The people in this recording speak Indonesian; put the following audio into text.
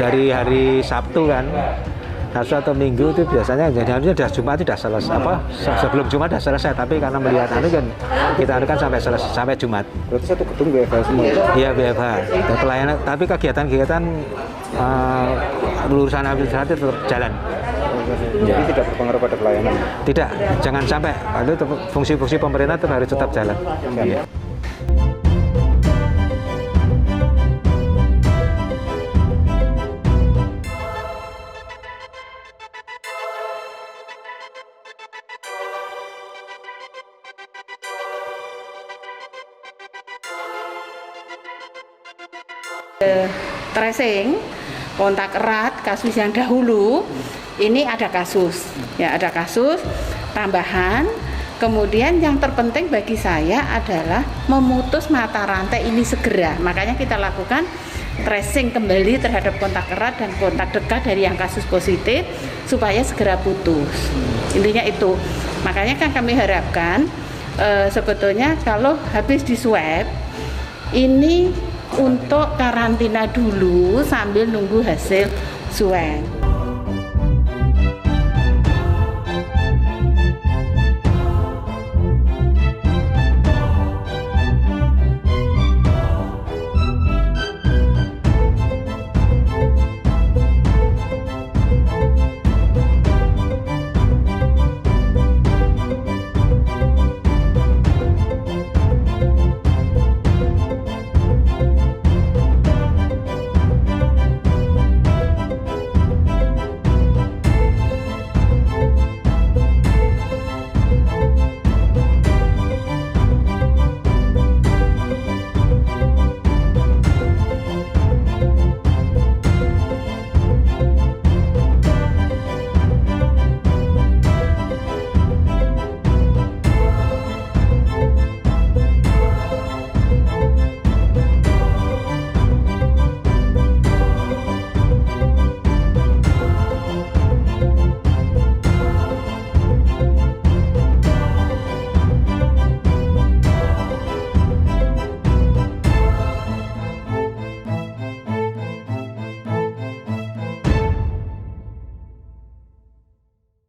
Dari hari Sabtu kan, Sabtu atau Minggu itu biasanya jadi harusnya sudah Jumat tidak selesai, sebelum Jumat sudah selesai, tapi karena melihat kan kita kan sampai Jumat. Berarti satu gedung WFH semua? Iya, WFH. Pelayanan, tapi kegiatan lulusan administrasi tetap jalan. Jadi tidak berpengaruh pada pelayanan? Tidak, jangan sampai. Itu fungsi-fungsi pemerintah harus tetap jalan. Iya. Tracing kontak erat kasus yang dahulu ini ada kasus tambahan. Kemudian yang terpenting bagi saya adalah memutus mata rantai ini segera, makanya kita lakukan tracing kembali terhadap kontak erat dan kontak dekat dari yang kasus positif supaya segera putus. Intinya itu, makanya kan kami harapkan sebetulnya kalau habis di swab ini untuk karantina dulu sambil nunggu hasil swab.